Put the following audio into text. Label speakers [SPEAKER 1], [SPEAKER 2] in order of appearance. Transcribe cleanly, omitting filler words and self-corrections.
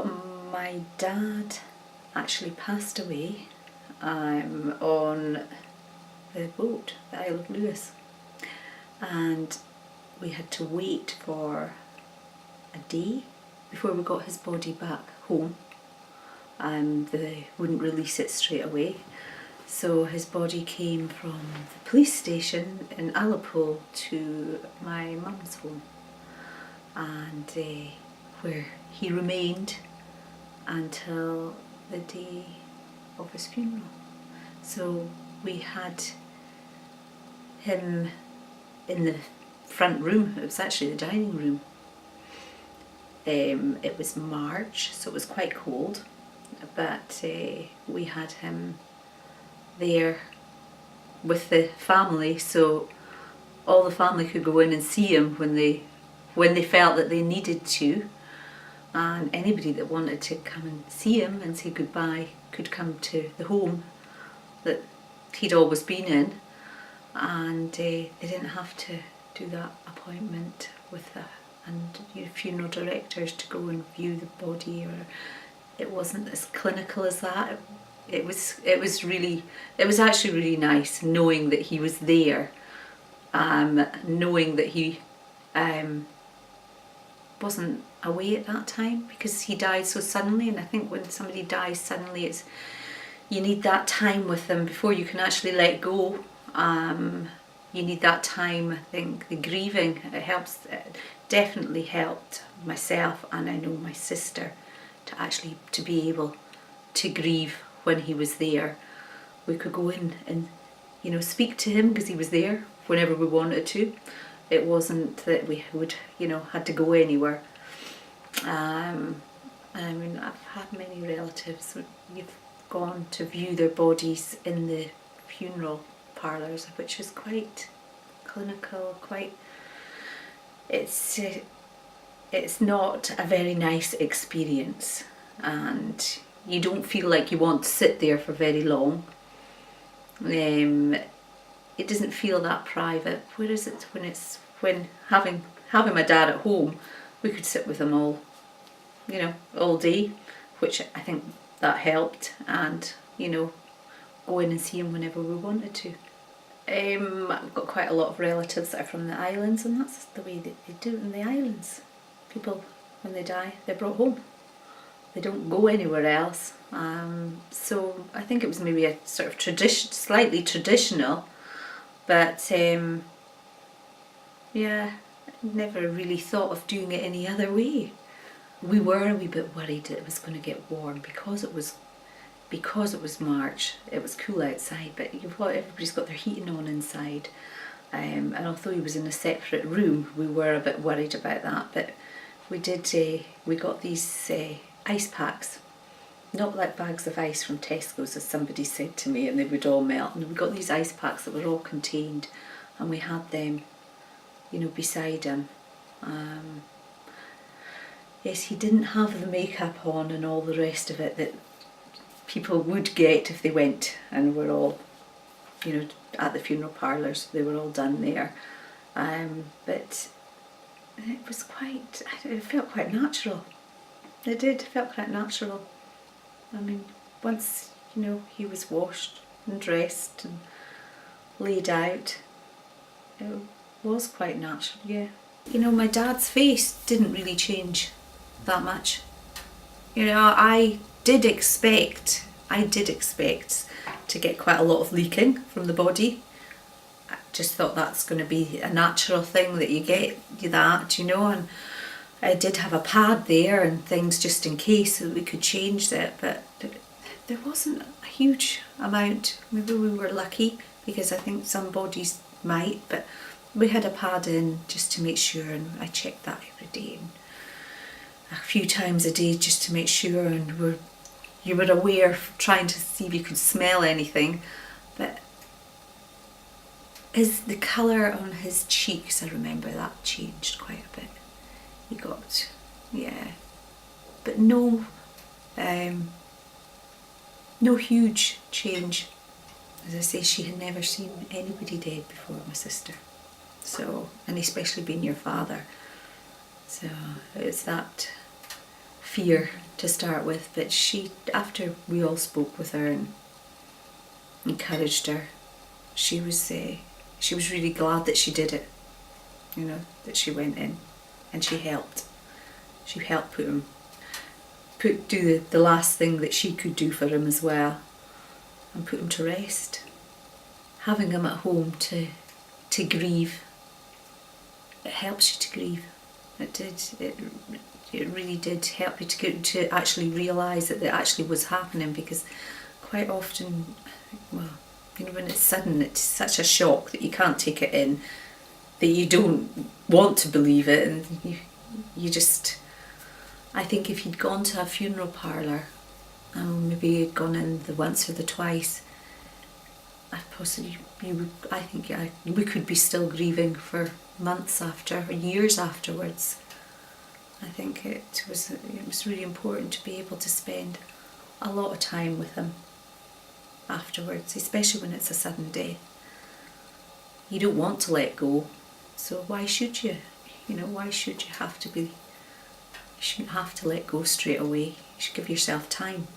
[SPEAKER 1] My dad actually passed away on the boat, the Isle of Lewis, and we had to wait for a day before we got his body back home. They wouldn't release it straight away, so his body came from the police station in Ullapool to my mum's home, and where he remained until the day of his funeral. So we had him in the front room. It was actually the dining room. It was March, so it was quite cold, but we had him there with the family, so all the family could go in and see him when they felt that they needed to, and anybody that wanted to come and see him and say goodbye could come to the home that he'd always been in, and they didn't have to do that appointment with the funeral directors to go and view the body, or it wasn't as clinical as that. It was actually really nice knowing that he was there, knowing that he wasn't away at that time, because he died so suddenly, and I think when somebody dies suddenly, you need that time with them before you can actually let go. You need that time. I think the grieving, it definitely helped myself, and I know my sister, to be able to grieve when he was there. We could go in and speak to him because he was there whenever we wanted to. It wasn't that we would had to go anywhere. I mean, I've had many relatives you've gone to view their bodies in the funeral parlours, which is quite clinical, it's not a very nice experience, and you don't feel like you want to sit there for very long. It doesn't feel that private. Whereas when having my dad at home, we could sit with him all day, which I think that helped, and go in and see him whenever we wanted to. I've got quite a lot of relatives that are from the islands, and that's the way that they do it in the islands. People, when they die, they're brought home. They don't go anywhere else. So I think it was maybe a sort of slightly traditional, but yeah, I never really thought of doing it any other way. We were a wee bit worried that it was going to get warm because it was March. It was cool outside, but everybody's got their heating on inside, and although he was in a separate room, we were a bit worried about that. But we got these ice packs, not like bags of ice from Tesco's, as somebody said to me, and they would all melt. And we got these ice packs that were all contained, and we had them beside him. Yes, he didn't have the makeup on and all the rest of it that people would get if they went and were all, at the funeral parlours. They were all done there. But it felt quite natural. It felt quite natural. I mean, once, he was washed and dressed and laid out, it was quite natural, yeah. My dad's face didn't really change that much. I did expect to get quite a lot of leaking from the body. I just thought that's going to be a natural thing that you get that, and I did have a pad there and things just in case so that we could change it, but there wasn't a huge amount. Maybe we were lucky, because I think some bodies might, but we had a pad in just to make sure, and I checked that every day, and a few times a day just to make sure, and you were aware, trying to see if you could smell anything. But the colour on his cheeks, I remember that changed quite a bit. He got, but no huge change. As I say, she had never seen anybody dead before, my sister. So, and especially being your father. So it's that fear to start with, but she, after we all spoke with her and encouraged her, she was really glad that she did it, you know, that she went in and she helped. She helped do the last thing that she could do for him as well, and put him to rest. Having him at home to grieve, it helps you to grieve. It did. It really did help you to actually realise that it actually was happening, because quite often, well, you know, when it's sudden, it's such a shock that you can't take it in, that you don't want to believe it, and you just. I think if you'd gone to a funeral parlour, and maybe you'd gone in the once or the twice, I think we could be still grieving for months after, or years afterwards. I think it was really important to be able to spend a lot of time with him afterwards, especially when it's a sudden death. You don't want to let go, so why should you? You know, why should you have to be? You shouldn't have to let go straight away. You should give yourself time.